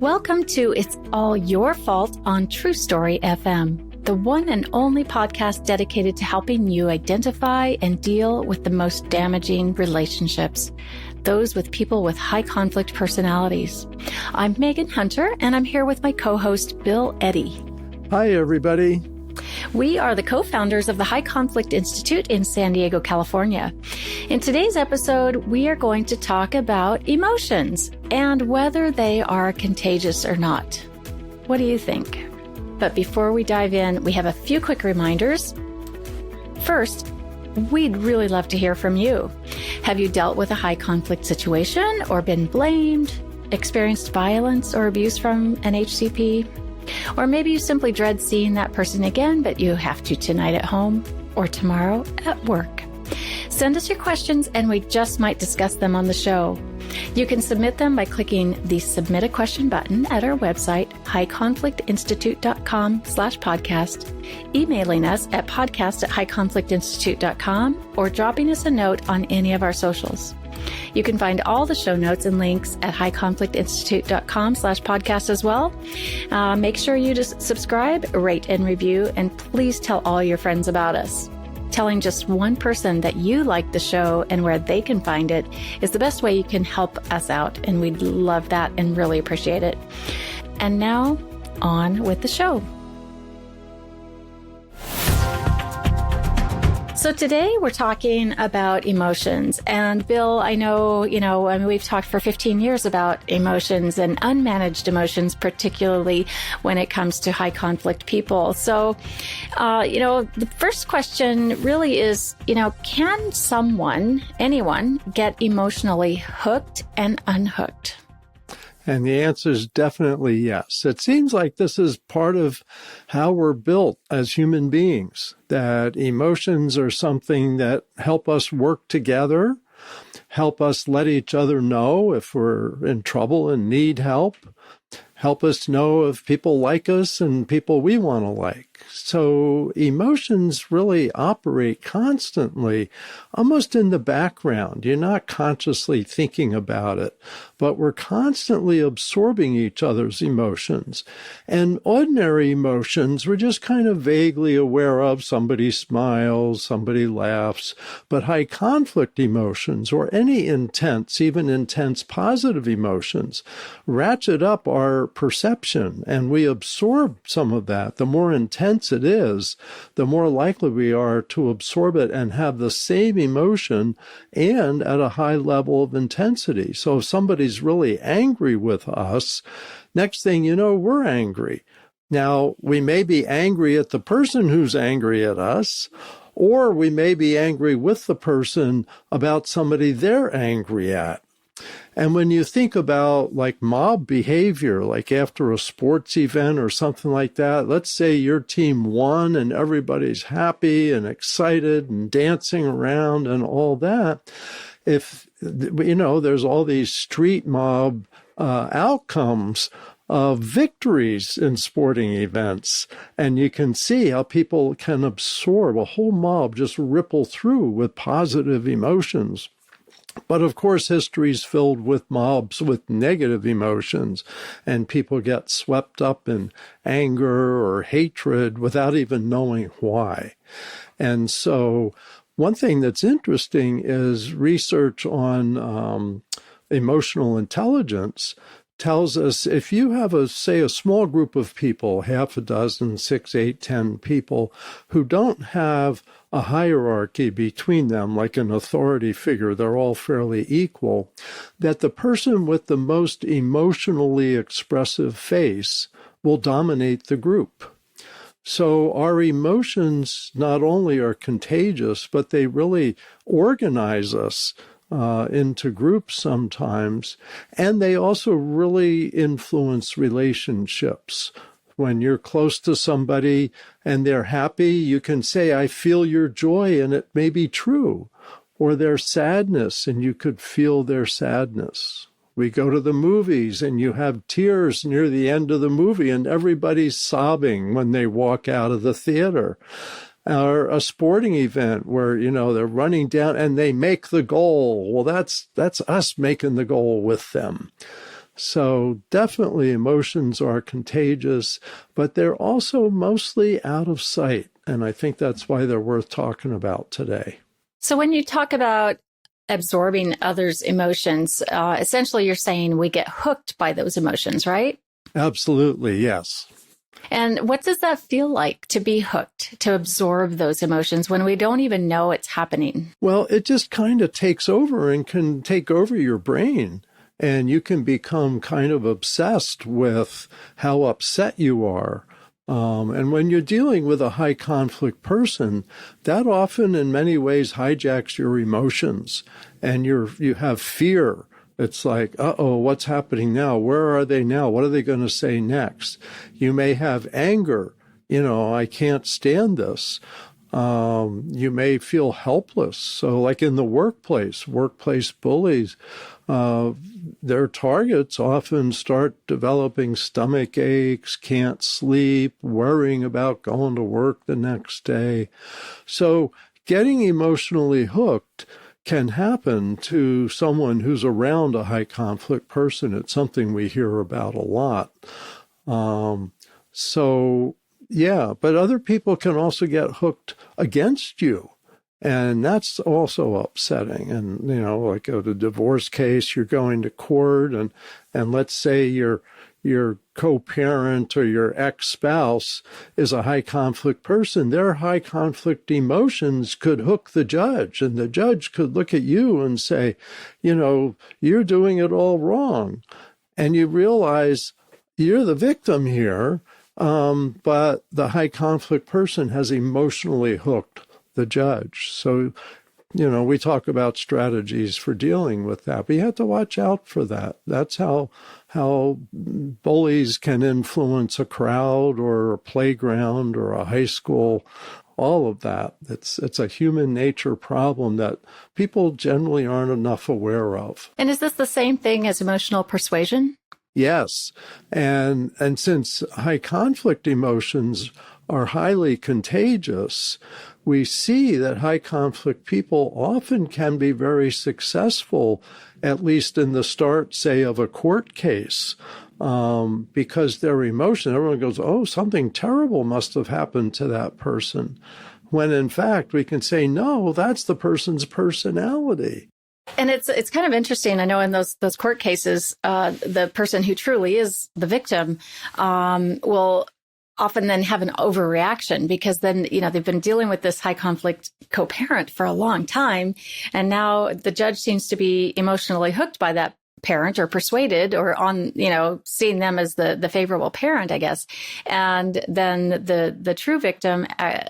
Welcome to It's All Your Fault on True Story FM, the one and only podcast dedicated to helping you identify and deal with the most damaging relationships, those with people with high conflict personalities. I'm Megan Hunter, and I'm here with my co-host, Bill Eddy. Hi, everybody. We are the co-founders of the High Conflict Institute in San Diego, California. In today's episode, we are going to talk about emotions and whether they are contagious or not. What do you think? But before we dive in, we have a few quick reminders. First, we'd really love to hear from you. Have you dealt with a high conflict situation or been blamed, experienced violence or abuse from an HCP? Or maybe you simply dread seeing that person again, but you have to tonight at home or tomorrow at work. Send us your questions and we just might discuss them on the show. You can submit them by clicking the Submit a Question button at our website, highconflictinstitute.com/podcast, emailing us at podcast@highconflictinstitute.com, or dropping us a note on any of our socials. You can find all the show notes and links at highconflictinstitute.com/podcast as well. Make sure you just subscribe, rate, and review, and please tell all your friends about us. Telling just one person that you like the show and where they can find it is the best way you can help us out, and we'd love that and really appreciate it. And now, on with the show. So today we're talking about emotions. And Bill, I know, we've talked for 15 years about emotions and unmanaged emotions, particularly when it comes to high conflict people. So, the first question really is, can anyone get emotionally hooked and unhooked? And the answer is definitely yes. It seems like this is part of how we're built as human beings, that emotions are something that help us work together, help us let each other know if we're in trouble and need help us know if people like us and people we want to like. So emotions really operate constantly, almost in the background. You're not consciously thinking about it, but we're constantly absorbing each other's emotions. And ordinary emotions, we're just kind of vaguely aware of. Somebody smiles, somebody laughs. But high conflict emotions, or any intense, even intense positive emotions, ratchet up our perception, and we absorb some of that. The more intense it is, the more likely we are to absorb it and have the same emotion and at a high level of intensity. So if somebody's really angry with us, next thing you know, we're angry. Now, we may be angry at the person who's angry at us, or we may be angry with the person about somebody they're angry at. And when you think about like mob behavior, like after a sports event or something like that, let's say your team won and everybody's happy and excited and dancing around and all that. If, there's all these street mob outcomes of victories in sporting events, and you can see how people can absorb a whole mob, just ripple through with positive emotions. But of course, history is filled with mobs with negative emotions, and people get swept up in anger or hatred without even knowing why. And so one thing that's interesting is research on emotional intelligence tells us if you have a small group of people, half a dozen, 6, 8, 10 people who don't have a hierarchy between them, like an authority figure, they're all fairly equal, that the person with the most emotionally expressive face will dominate the group. So our emotions not only are contagious, but they really organize us into groups sometimes, and they also really influence relationships. When you're close to somebody and they're happy, you can say, I feel your joy, and it may be true. Or their sadness, and you could feel their sadness. We go to the movies and you have tears near the end of the movie and everybody's sobbing when they walk out of the theater. Or a sporting event where, they're running down and they make the goal. Well, that's us making the goal with them. So definitely emotions are contagious, but they're also mostly out of sight. And I think that's why they're worth talking about today. So when you talk about absorbing others' emotions, essentially you're saying we get hooked by those emotions, right? Absolutely, yes. And what does that feel like to be hooked, to absorb those emotions when we don't even know it's happening? Well, it just kind of takes over and can take over your brain. And you can become kind of obsessed with how upset you are. And when you're dealing with a high conflict person, that often in many ways hijacks your emotions, and you have fear. It's like, uh-oh, what's happening now? Where are they now? What are they going to say next? You may have anger. I can't stand this. You may feel helpless. So like in the workplace bullies, their targets often start developing stomach aches, can't sleep, worrying about going to work the next day. So getting emotionally hooked can happen to someone who's around a high conflict person. It's something we hear about a lot. Yeah, but other people can also get hooked against you. And that's also upsetting. And, like a divorce case, you're going to court and let's say your co-parent or your ex-spouse is a high conflict person. Their high conflict emotions could hook the judge, and the judge could look at you and say, you're doing it all wrong. And you realize you're the victim here, but the high conflict person has emotionally hooked the judge. So, we talk about strategies for dealing with that, but you have to watch out for that. That's how bullies can influence a crowd or a playground or a high school, all of that. It's a human nature problem that people generally aren't enough aware of. And is this the same thing as emotional persuasion? Yes. And since high conflict emotions are highly contagious, we see that high conflict people often can be very successful, at least in the start, say, of a court case, because their emotion, everyone goes, oh, something terrible must have happened to that person. When in fact, we can say, no, that's the person's personality. And it's kind of interesting. I know in those court cases, the person who truly is the victim will often then have an overreaction, because then, they've been dealing with this high conflict co-parent for a long time. And now the judge seems to be emotionally hooked by that parent, or persuaded, or on, seeing them as the favorable parent, I guess. And then the true victim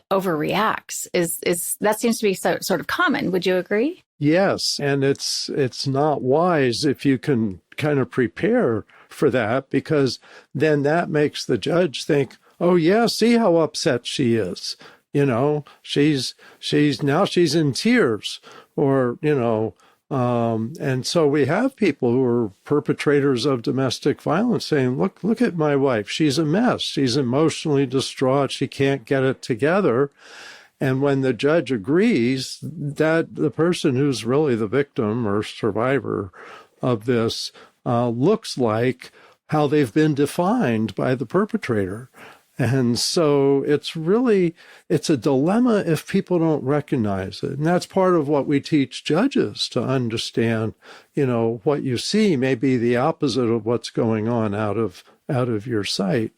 overreacts. Is that seems to be sort of common. Would you agree? Yes. And it's not wise if you can kind of prepare for that, because then that makes the judge think, oh yeah, see how upset she is. She's in tears, or, and so we have people who are perpetrators of domestic violence saying, look at my wife. She's a mess. She's emotionally distraught. She can't get it together. And when the judge agrees, that the person who's really the victim or survivor of this looks like how they've been defined by the perpetrator. And so it's a dilemma if people don't recognize it. And that's part of what we teach judges, to understand, what you see may be the opposite of what's going on out of your sight.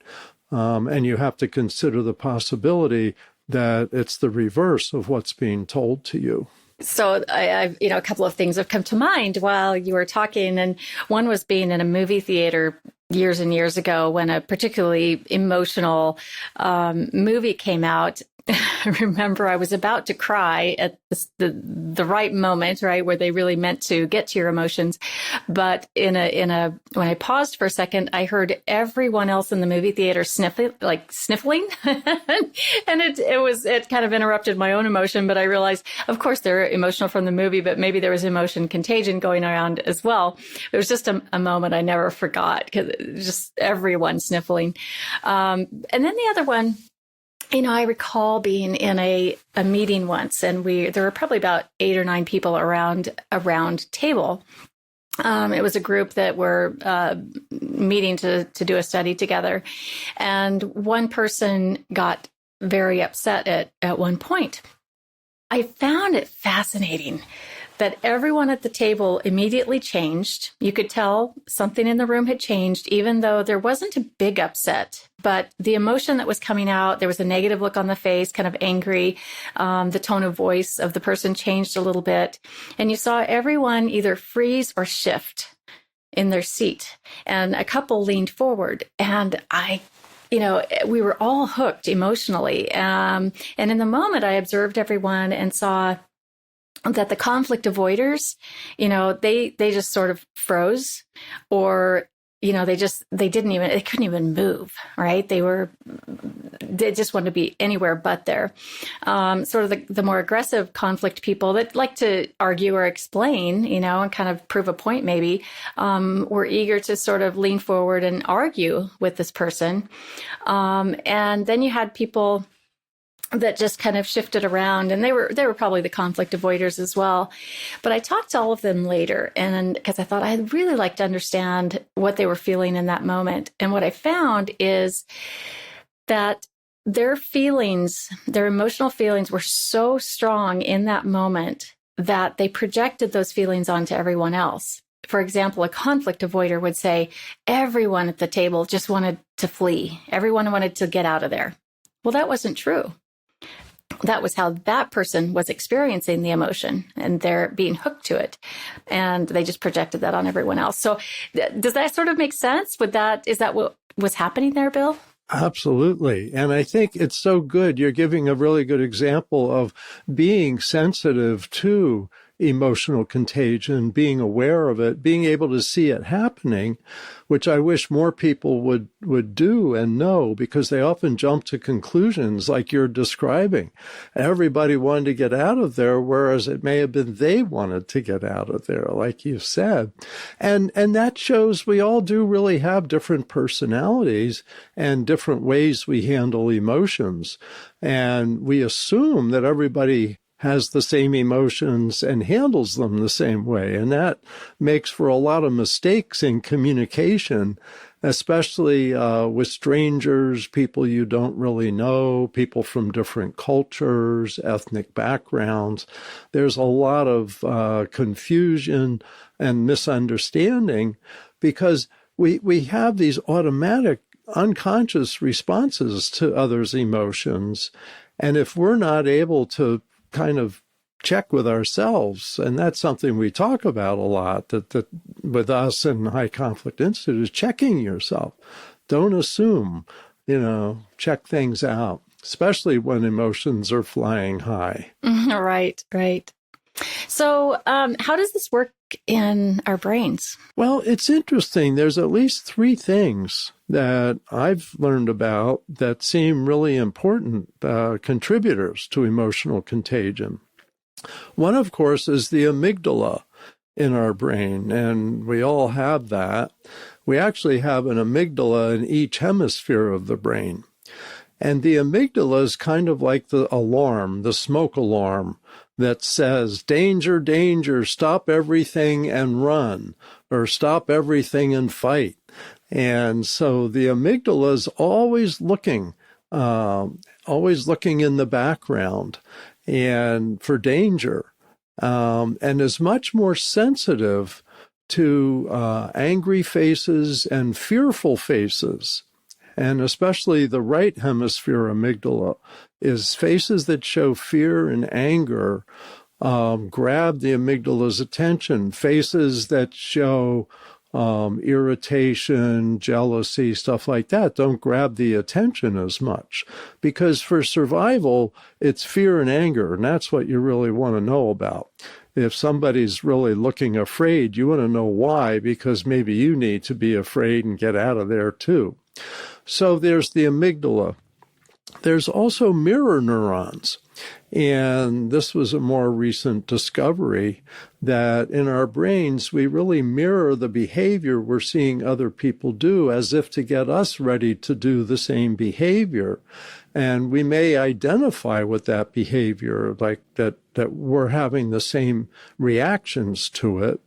And you have to consider the possibility that it's the reverse of what's being told to you. So I've, a couple of things have come to mind while you were talking. And one was being in a movie theater years and years ago when a particularly emotional movie came out. I remember I was about to cry at the right moment, right, where they really meant to get to your emotions. But when I paused for a second, I heard everyone else in the movie theater sniffling, and it kind of interrupted my own emotion. But I realized, of course, they're emotional from the movie, but maybe there was emotion contagion going around as well. It was just a moment I never forgot, because just everyone sniffling. And then the other one, I recall being in a meeting once, and there were probably about 8 or 9 people around a round table. It was a group that were meeting to do a study together. And one person got very upset at one point. I found it fascinating that everyone at the table immediately changed. You could tell something in the room had changed, even though there wasn't a big upset. But the emotion that was coming out, there was a negative look on the face, kind of angry. The tone of voice of the person changed a little bit. And you saw everyone either freeze or shift in their seat. And a couple leaned forward. And we were all hooked emotionally. And in the moment, I observed everyone and saw that the conflict avoiders, they just sort of froze, or, they couldn't even move, right? They just wanted to be anywhere but there. Sort of the more aggressive conflict people that like to argue or explain, and kind of prove a point maybe, were eager to sort of lean forward and argue with this person. And then you had people that just kind of shifted around, and they were probably the conflict avoiders as well. But I talked to all of them later, and because I thought I'd really like to understand what they were feeling in that moment. And what I found is that their feelings, their emotional feelings, were so strong in that moment that they projected those feelings onto everyone else. For example, a conflict avoider would say, everyone at the table just wanted to flee. Everyone wanted to get out of there. Well, that wasn't true. That was how that person was experiencing the emotion, and they're being hooked to it. And they just projected that on everyone else. So does that sort of make sense? Is that what was happening there, Bill? Absolutely. And I think it's so good. You're giving a really good example of being sensitive to emotional contagion, being aware of it, being able to see it happening, which I wish more people would do and know, because they often jump to conclusions like you're describing. Everybody wanted to get out of there, whereas it may have been they wanted to get out of there, like you said. And that shows we all do really have different personalities and different ways we handle emotions. And we assume that everybody has the same emotions and handles them the same way. And that makes for a lot of mistakes in communication, especially with strangers, people you don't really know, people from different cultures, ethnic backgrounds. There's a lot of confusion and misunderstanding because we have these automatic, unconscious responses to others' emotions. And if we're not able to kind of check with ourselves, and that's something we talk about a lot, that with us and High Conflict Institute, is checking yourself. Don't assume, check things out, especially when emotions are flying high. Right. So how does this work in our brains? Well, it's interesting. There's at least 3 things that I've learned about that seem really important contributors to emotional contagion. One, of course, is the amygdala in our brain, and we all have that. We actually have an amygdala in each hemisphere of the brain. And the amygdala is kind of like the alarm, the smoke alarm, that says, danger, danger, stop everything and run, or stop everything and fight. And so the amygdala is always looking in the background and for danger, and is much more sensitive to angry faces and fearful faces. And especially the right hemisphere amygdala is faces that show fear and anger grab the amygdala's attention. Faces that show irritation, jealousy, stuff like that don't grab the attention as much. Because for survival, it's fear and anger, and that's what you really want to know about. If somebody's really looking afraid, you want to know why, because maybe you need to be afraid and get out of there too. So there's the amygdala. There's also mirror neurons. And this was a more recent discovery that in our brains, we really mirror the behavior we're seeing other people do as if to get us ready to do the same behavior. And we may identify with that behavior, like that we're having the same reactions to it.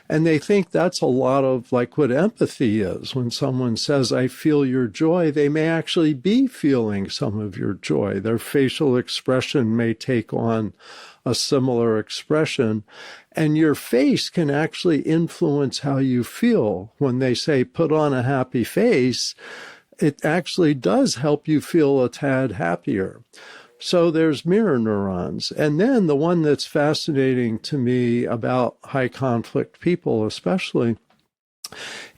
And they think that's a lot of like what empathy is. When someone says, I feel your joy, they may actually be feeling some of your joy. Their facial expression may take on a similar expression. And your face can actually influence how you feel. When they say, put on a happy face, it actually does help you feel a tad happier. So there's mirror neurons. And then the one that's fascinating to me about high conflict people especially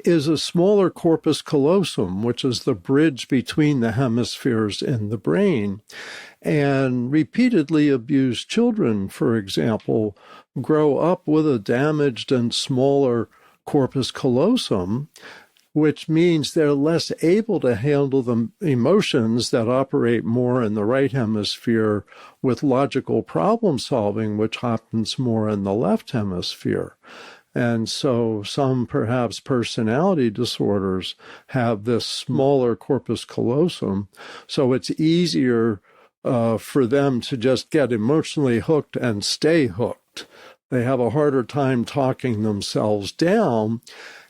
is a smaller corpus callosum, which is the bridge between the hemispheres in the brain. And repeatedly abused children, for example, grow up with a damaged and smaller corpus callosum, which means they're less able to handle the emotions that operate more in the right hemisphere with logical problem solving, which happens more in the left hemisphere. And so some perhaps personality disorders have this smaller corpus callosum, so it's easier for them to just get emotionally hooked and stay hooked. They have a harder time talking themselves down.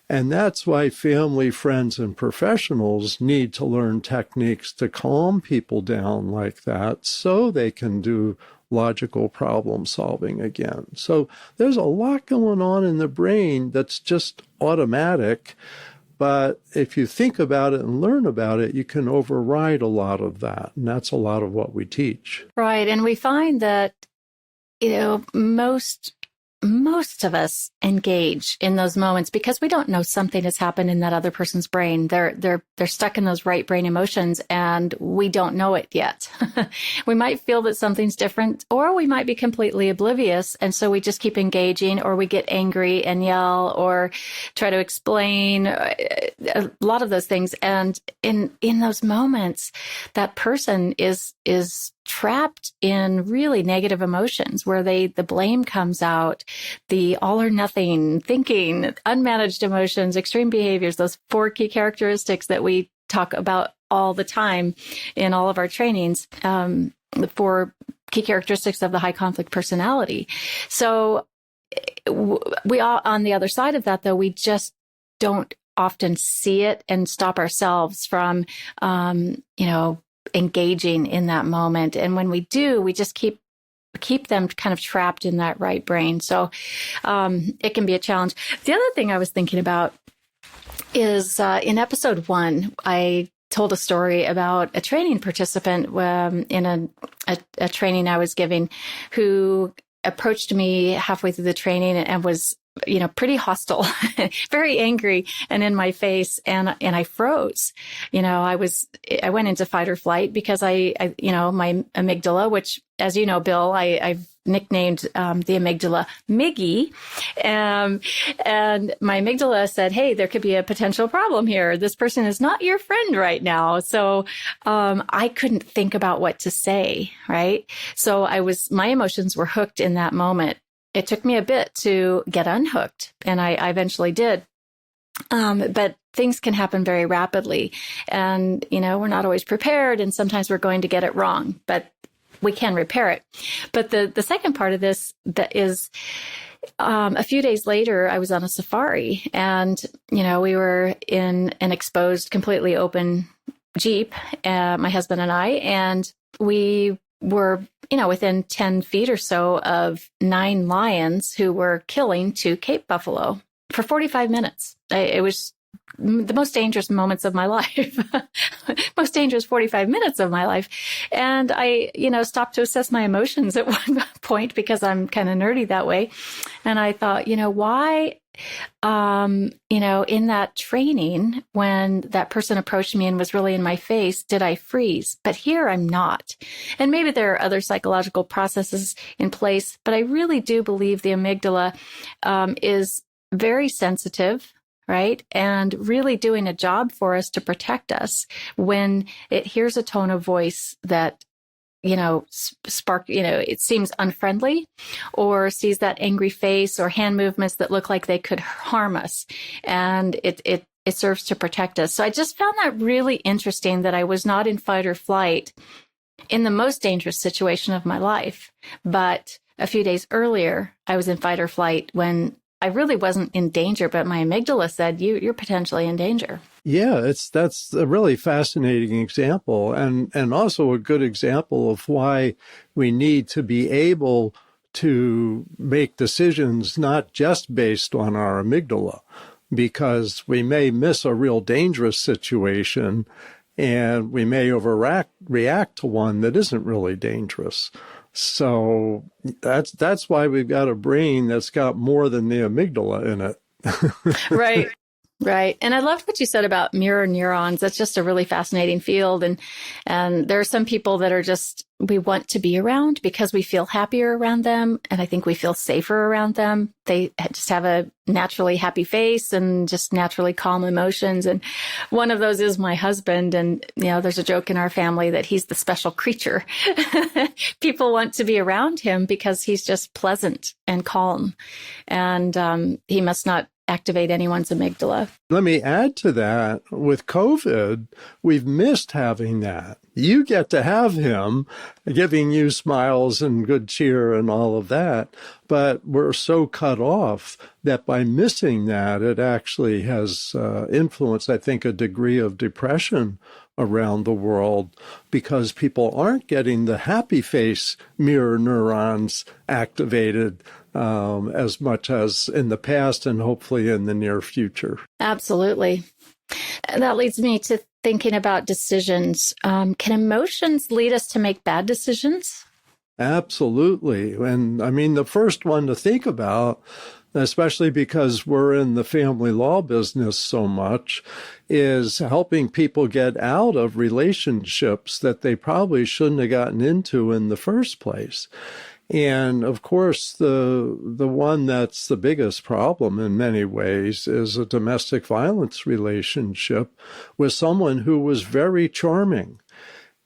And that's why family, friends, and professionals need to learn techniques to calm people down like that so they can do logical problem solving again. So there's a lot going on in the brain that's just automatic. But if you think about it and learn about it, you can override a lot of that. And that's a lot of what we teach. Right. And we find that, most of us engage in those moments because we don't know something has happened in that other person's brain. They're stuck in those right brain emotions and we don't know it yet. We might feel that something's different, or we might be completely oblivious. And so we just keep engaging, or we get angry and yell or try to explain a lot of those things. And in those moments, that person is trapped in really negative emotions where the blame comes out, the all or nothing thinking, unmanaged emotions, extreme behaviors, those 4 key characteristics that we talk about all the time in all of our trainings, the 4 key characteristics of the high conflict personality. So we all, on the other side of that, though, we just don't often see it and stop ourselves from, engaging in that moment. And when we do, we just keep them kind of trapped in that right brain. So it can be a challenge. The other thing I was thinking about is in episode 1, I told a story about a training participant in a training I was giving who approached me halfway through the training and was pretty hostile, very angry and in my face. And I froze. I went into fight or flight because my amygdala, which, as you know, Bill, I've nicknamed the amygdala Miggy. And my amygdala said, hey, there could be a potential problem here. This person is not your friend right now. So I couldn't think about what to say, right? So my emotions were hooked in that moment. It took me a bit to get unhooked, and I eventually did. But things can happen very rapidly, and, we're not always prepared, and sometimes we're going to get it wrong, but we can repair it. But the second part of this that is, a few days later, I was on a safari, and, we were in an exposed, completely open Jeep, my husband and I, and we were, within 10 feet or so of 9 lions who were killing 2 Cape buffalo for 45 minutes. It was the most dangerous moments of my life, most dangerous 45 minutes of my life. And I, stopped to assess my emotions at one point because I'm kind of nerdy that way. And I thought, why, in that training, when that person approached me and was really in my face, did I freeze? But here I'm not. And maybe there are other psychological processes in place, but I really do believe the amygdala is very sensitive, right? And really doing a job for us to protect us when it hears a tone of voice that it seems unfriendly, or sees that angry face or hand movements that look like they could harm us. And it serves to protect us. So I just found that really interesting, that I was not in fight or flight in the most dangerous situation of my life. But a few days earlier, I was in fight or flight when I really wasn't in danger, but my amygdala said, you're potentially in danger. Yeah, that's a really fascinating example, and also a good example of why we need to be able to make decisions not just based on our amygdala, because we may miss a real dangerous situation and we may react to one that isn't really dangerous. So that's why we've got a brain that's got more than the amygdala in it. Right. Right. And I loved what you said about mirror neurons. That's just a really fascinating field. And there are some people that are just, we want to be around because we feel happier around them. And I think we feel safer around them. They just have a naturally happy face and just naturally calm emotions. And one of those is my husband. And, there's a joke in our family that he's the special creature. People want to be around him because he's just pleasant and calm. And he must not activate anyone's amygdala. Let me add to that. With COVID, we've missed having that. You get to have him giving you smiles and good cheer and all of that, but we're so cut off that by missing that, it actually has influenced, I think, a degree of depression around the world because people aren't getting the happy face mirror neurons activated as much as in the past and hopefully in the near future. Absolutely. And that leads me to thinking about decisions. Can emotions lead us to make bad decisions? Absolutely. And I mean, the first one to think about, especially because we're in the family law business so much, is helping people get out of relationships that they probably shouldn't have gotten into in the first place. And of course, the one that's the biggest problem in many ways is a domestic violence relationship with someone who was very charming.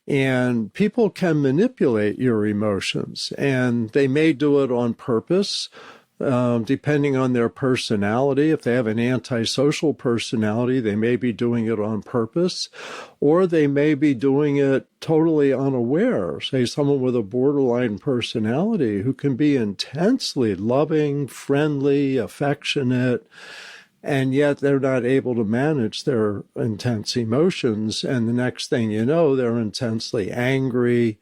And people can manipulate your emotions, and they may do it on purpose, depending on their personality. If they have an antisocial personality, they may be doing it on purpose, or they may be doing it totally unaware. Say someone with a borderline personality who can be intensely loving, friendly, affectionate, and yet they're not able to manage their intense emotions. And the next thing you know, they're intensely angry.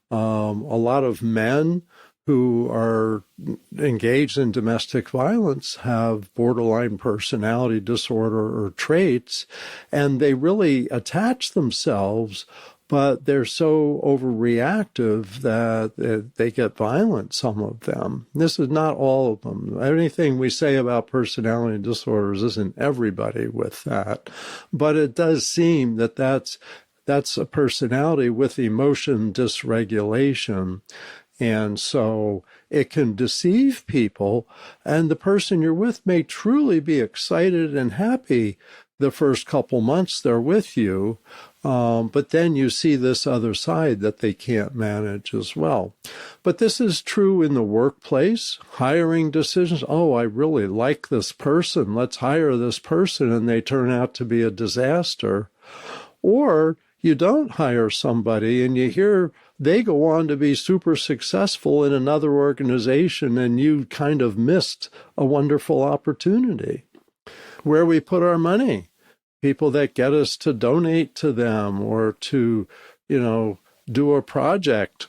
A lot of men who are engaged in domestic violence have borderline personality disorder or traits, and they really attach themselves, but they're so overreactive that they get violent, some of them. This is not all of them. Anything we say about personality disorders isn't everybody with that, but it does seem that that's a personality with emotion dysregulation. And so it can deceive people, and the person you're with may truly be excited and happy the first couple months they're with you, but then you see this other side that they can't manage as well. But this is true in the workplace, hiring decisions. Oh, I really like this person. Let's hire this person, and they turn out to be a disaster. Or you don't hire somebody and you hear they go on to be super successful in another organization and you kind of missed a wonderful opportunity. Where we put our money, people that get us to donate to them or to, do a project.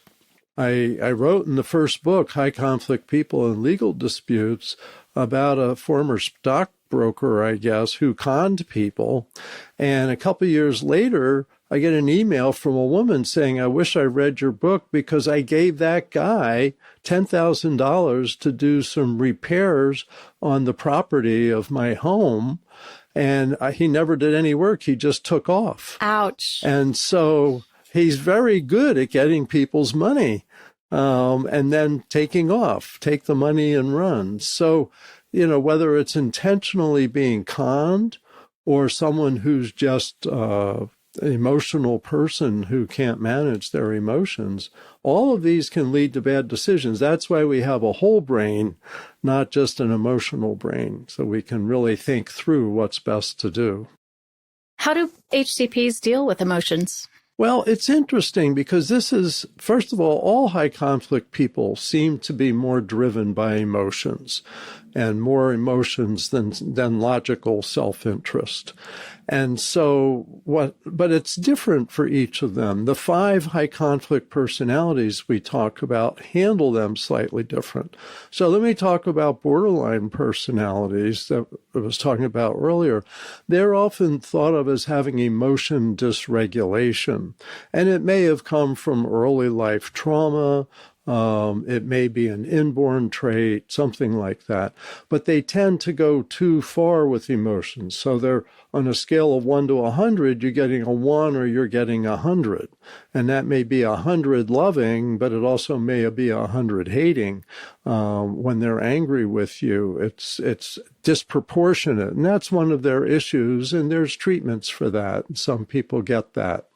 I wrote in the first book, High Conflict People and Legal Disputes, about a former stockbroker, I guess, who conned people. And a couple of years later, I get an email from a woman saying, I wish I read your book because I gave that guy $10,000 to do some repairs on the property of my home. And he never did any work. He just took off. Ouch. And so he's very good at getting people's money and then taking off, take the money and run. So, whether it's intentionally being conned or someone who's just emotional person who can't manage their emotions, all of these can lead to bad decisions. That's why we have a whole brain, not just an emotional brain, so we can really think through what's best to do. How do HCPs deal with emotions? Well, it's interesting because this is, first of all high conflict people seem to be more driven by emotions and more emotions than logical self-interest. And so but it's different for each of them. The 5 high conflict personalities we talk about handle them slightly different. So let me talk about borderline personalities that I was talking about earlier. They're often thought of as having emotion dysregulation, and it may have come from early life trauma. It may be an inborn trait, something like that. But they tend to go too far with emotions. So they're on a scale of 1 to 100, you're getting a 1 or you're getting 100. And that may be 100 loving, but it also may be 100 hating. When they're angry with you, it's disproportionate. And that's one of their issues. And there's treatments for that. Some people get that.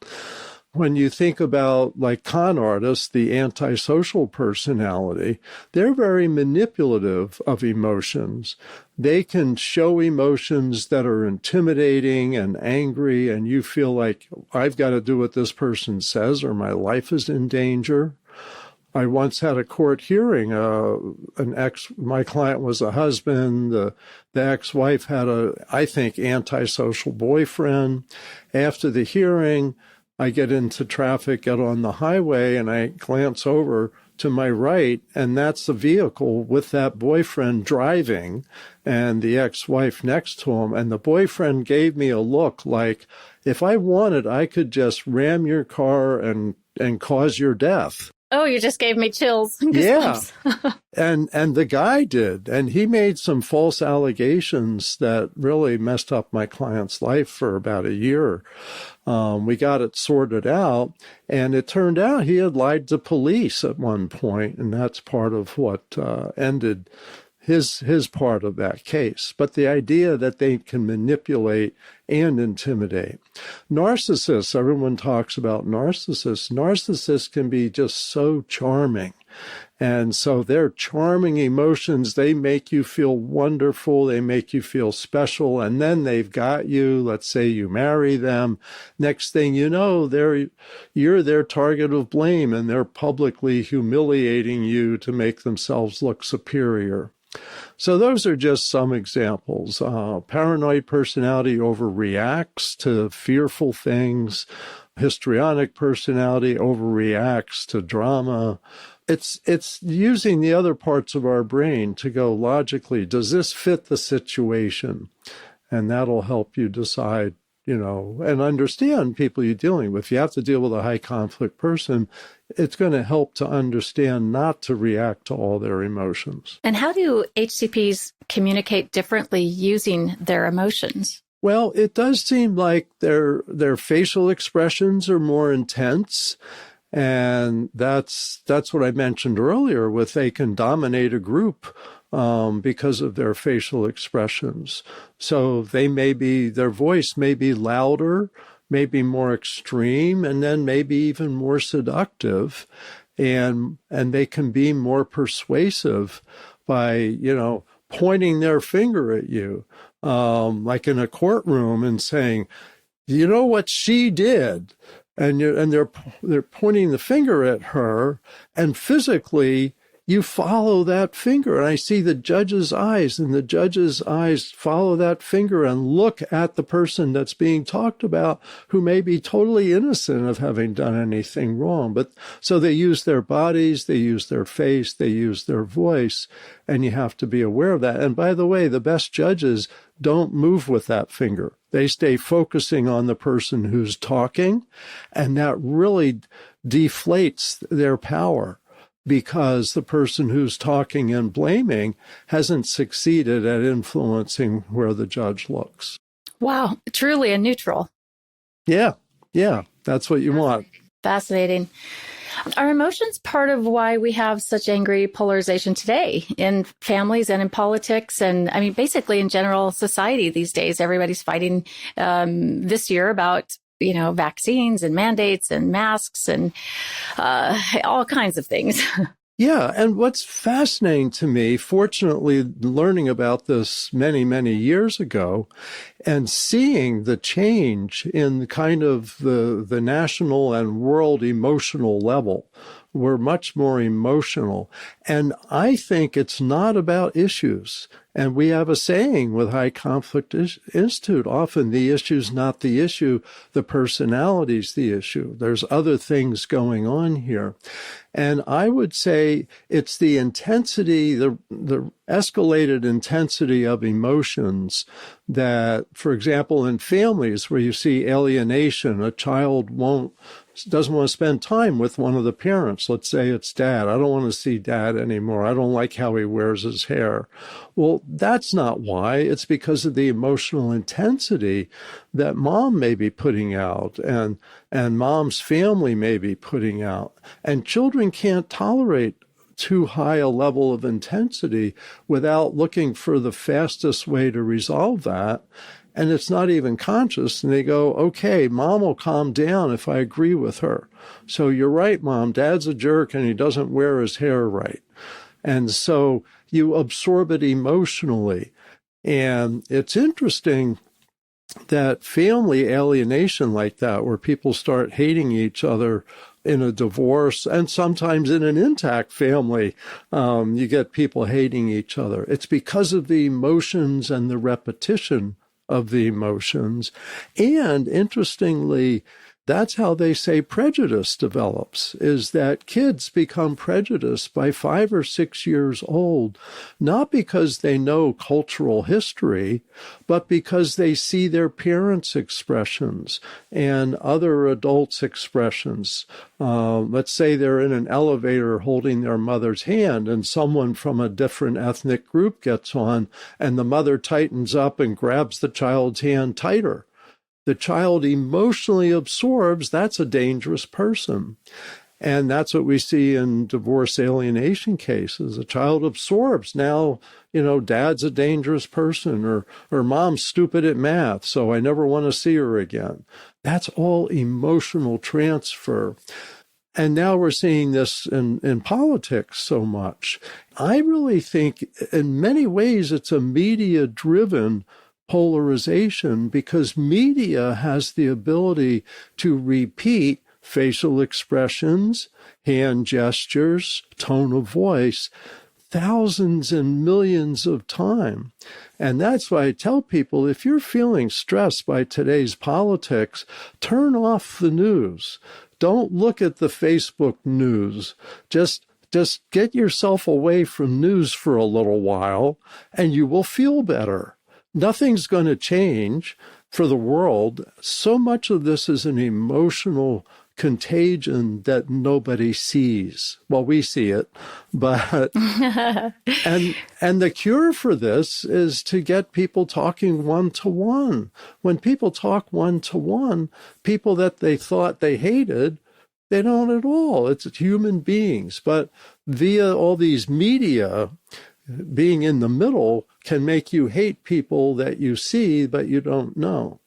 When you think about like con artists, the antisocial personality, they're very manipulative of emotions. They can show emotions that are intimidating and angry, and you feel like I've got to do what this person says or my life is in danger. I once had a court hearing. My client was a husband. The ex-wife had I think, antisocial boyfriend. After the hearing, I get into traffic, get on the highway, and I glance over to my right, and that's the vehicle with that boyfriend driving and the ex-wife next to him. And the boyfriend gave me a look like, if I wanted, I could just ram your car and cause your death. Oh, you just gave me chills. Yeah. And the guy did. And he made some false allegations that really messed up my client's life for about a year. We got it sorted out, and it turned out he had lied to police at one point, and that's part of what ended his part of that case. But the idea that they can manipulate and intimidate. Narcissists, everyone talks about narcissists. Narcissists can be just so charming. And so their charming emotions, they make you feel wonderful, they make you feel special, and then they've got you. Let's say you marry them. Next thing you know, you're their target of blame, and they're publicly humiliating you to make themselves look superior. So those are just some examples. Paranoid personality overreacts to fearful things. Histrionic personality overreacts to drama. It's using the other parts of our brain to go logically, does this fit the situation? And that'll help you decide, and understand people you're dealing with. If you have to deal with a high conflict person, it's going to help to understand not to react to all their emotions. And how do HCPs communicate differently using their emotions? Well, it does seem like their facial expressions are more intense. And that's what I mentioned earlier with they can dominate a group because of their facial expressions. So their voice may be louder, maybe more extreme, and then maybe even more seductive. And they can be more persuasive by, pointing their finger at you, like in a courtroom and saying, you know what she did? And they're pointing the finger at her, and physically you follow that finger. And I see the judge's eyes, and the judge's eyes follow that finger and look at the person that's being talked about, who may be totally innocent of having done anything wrong. But so they use their bodies, they use their face, they use their voice, and you have to be aware of that. And by the way, the best judges don't move with that finger. They stay focusing on the person who's talking, and that really deflates their power, because the person who's talking and blaming hasn't succeeded at influencing where the judge looks. Wow, truly a neutral. Yeah, that's what you want. Fascinating. Are emotions part of why we have such angry polarization today in families and in politics? And I mean, basically in general society these days, everybody's fighting this year about vaccines and mandates and masks and all kinds of things. Yeah, and what's fascinating to me, fortunately, learning about this many, many years ago and seeing the change in kind of the national and world emotional level. We're much more emotional. And I think it's not about issues. And we have a saying with High Conflict Institute, often the issue's not the issue, the personality's the issue. There's other things going on here. And I would say it's the intensity, the escalated intensity of emotions that, for example, in families where you see alienation, a child doesn't want to spend time with one of the parents. Let's say it's dad. I don't want to see dad anymore. I don't like how he wears his hair. Well, that's not why. It's because of the emotional intensity that mom may be putting out and mom's family may be putting out. And children can't tolerate too high a level of intensity without looking for the fastest way to resolve that. And it's not even conscious. And they go, okay, mom will calm down if I agree with her. So you're right, mom, dad's a jerk and he doesn't wear his hair right. And so you absorb it emotionally. And it's interesting that family alienation like that, where people start hating each other in a divorce and sometimes in an intact family, you get people hating each other. It's because of the emotions and the repetition of the emotions. And interestingly, that's how they say prejudice develops, is that kids become prejudiced by 5 or 6 years old, not because they know cultural history, but because they see their parents' expressions and other adults' expressions. Let's say they're in an elevator holding their mother's hand and someone from a different ethnic group gets on and the mother tightens up and grabs the child's hand tighter. The child emotionally absorbs that's a dangerous person. And that's what we see in divorce alienation cases. A child absorbs now, dad's a dangerous person or mom's stupid at math, so I never want to see her again. That's all emotional transfer. And now we're seeing this in politics so much. I really think in many ways it's a media-driven polarization because media has the ability to repeat facial expressions, hand gestures, tone of voice, thousands and millions of times. And that's why I tell people, if you're feeling stressed by today's politics, turn off the news. Don't look at the Facebook news. Just get yourself away from news for a little while, and you will feel better. Nothing's going to change for the world. So much of this is an emotional contagion that nobody sees. Well, we see it, but and the cure for this is to get people talking one-to-one. When people talk one-to-one, people that they thought they hated, they don't at all. It's human beings. But via all these media, being in the middle can make you hate people that you see, but you don't know.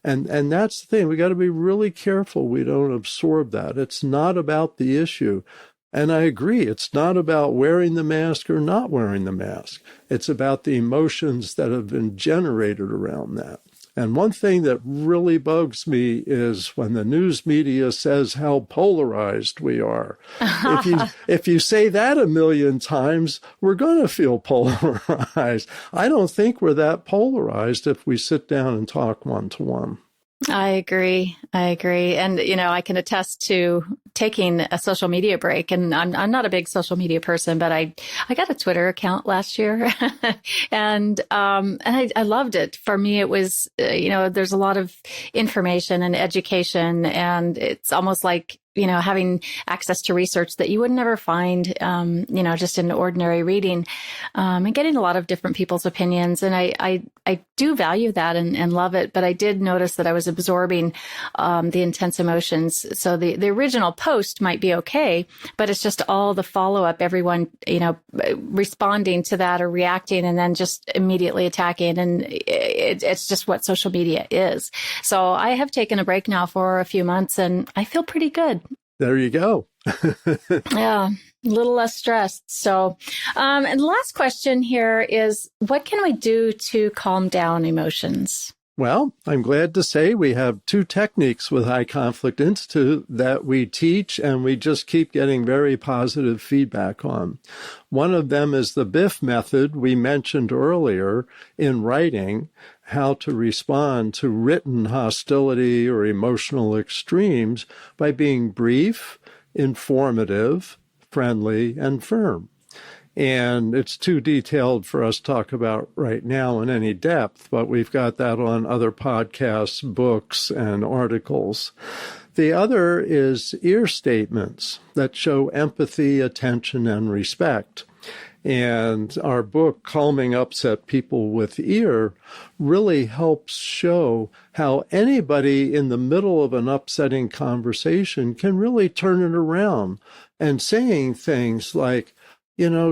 And that's the thing. We got to be really careful we don't absorb that. It's not about the issue. And I agree. It's not about wearing the mask or not wearing the mask. It's about the emotions that have been generated around that. And one thing that really bugs me is when the news media says how polarized we are. If you say that a million times, we're going to feel polarized. I don't think we're that polarized if we sit down and talk one-to-one. I agree. And, I can attest to taking a social media break. And I'm not a big social media person, but I got a Twitter account last year and I loved it. For me, it was, there's a lot of information and education, and it's almost like, having access to research that you would never find, just in ordinary reading, and getting a lot of different people's opinions. And I do value that and love it. But I did notice that I was absorbing, the intense emotions. So the original post might be okay, but it's just all the follow-up, everyone, responding to that or reacting and then just immediately attacking. And it's just what social media is. So I have taken a break now for a few months and I feel pretty good. There you go. Yeah. a little less stressed. So, and the last question here is, what can we do to calm down emotions? Well, I'm glad to say we have 2 techniques with High Conflict Institute that we teach and we just keep getting very positive feedback on. One of them is the BIF method we mentioned earlier in writing, how to respond to written hostility or emotional extremes by being brief, informative, friendly, and firm. And it's too detailed for us to talk about right now in any depth, but we've got that on other podcasts, books, and articles. The other is ear statements that show empathy, attention, and respect. And our book, Calming Upset People with Ear, really helps show how anybody in the middle of an upsetting conversation can really turn it around and saying things like,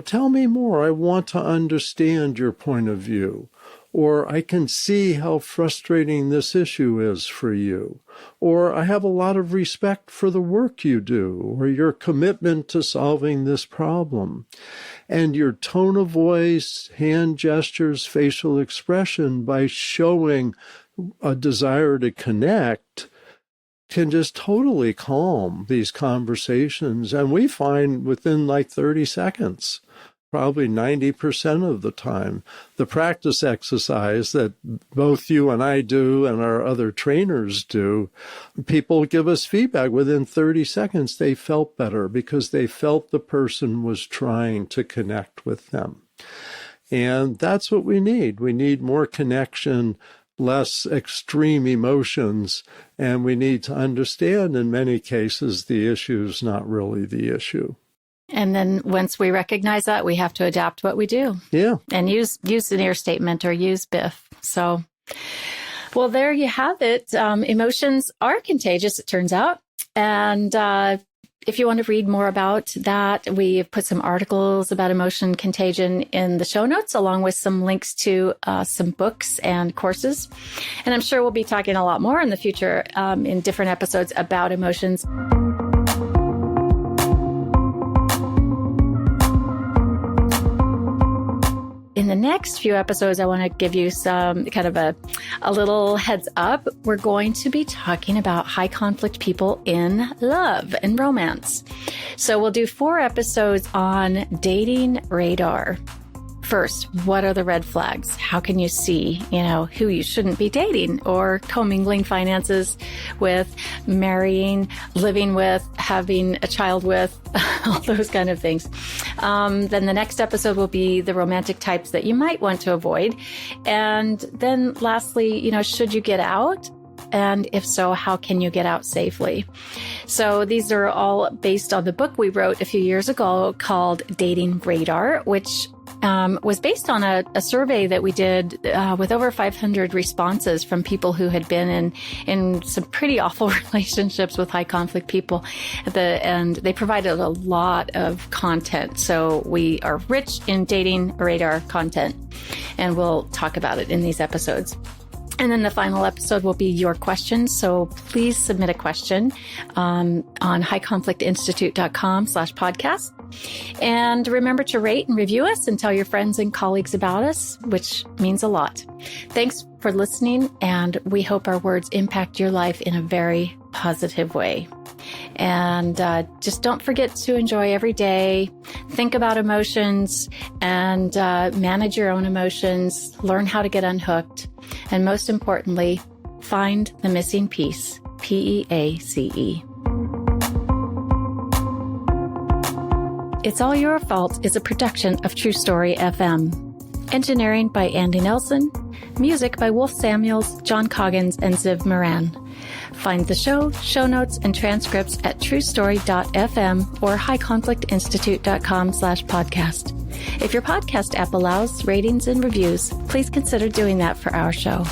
tell me more. I want to understand your point of view. Or I can see how frustrating this issue is for you. Or I have a lot of respect for the work you do or your commitment to solving this problem. And your tone of voice, hand gestures, facial expression by showing a desire to connect can just totally calm these conversations. And we find within 30 seconds, probably 90% of the time, the practice exercise that both you and I do and our other trainers do, people give us feedback within 30 seconds. They felt better because they felt the person was trying to connect with them. And that's what we need. We need more connection, less extreme emotions, and we need to understand in many cases the issue is not really the issue. And then once we recognize that, we have to adapt what we do. Yeah. And use an ear statement or use BIF. So, well, there you have it. Emotions are contagious, it turns out. And if you want to read more about that, we've put some articles about emotion contagion in the show notes, along with some links to some books and courses. And I'm sure we'll be talking a lot more in the future in different episodes about emotions. In the next few episodes, I want to give you some kind of a little heads up. We're going to be talking about high conflict people in love and romance. So we'll do 4 episodes on dating radar. First, what are the red flags? How can you see, who you shouldn't be dating or commingling finances with, marrying, living with, having a child with, all those kind of things. Then the next episode will be the romantic types that you might want to avoid. And then lastly, should you get out? And if so, how can you get out safely? So these are all based on the book we wrote a few years ago called Dating Radar, which was based on a survey that we did with over 500 responses from people who had been in some pretty awful relationships with high conflict people. And they provided a lot of content. So we are rich in dating radar content, and we'll talk about it in these episodes. And then the final episode will be your questions. So please submit a question on highconflictinstitute.com/podcast. And remember to rate and review us and tell your friends and colleagues about us, which means a lot. Thanks for listening, and we hope our words impact your life in a very positive way. And just don't forget to enjoy every day, think about emotions, and manage your own emotions, learn how to get unhooked, and most importantly, find the missing piece, PEACE. It's All Your Fault is a production of True Story FM. Engineering by Andy Nelson. Music by Wolf Samuels, John Coggins, and Ziv Moran. Find the show notes, and transcripts at truestory.fm or highconflictinstitute.com/podcast. If your podcast app allows ratings and reviews, please consider doing that for our show.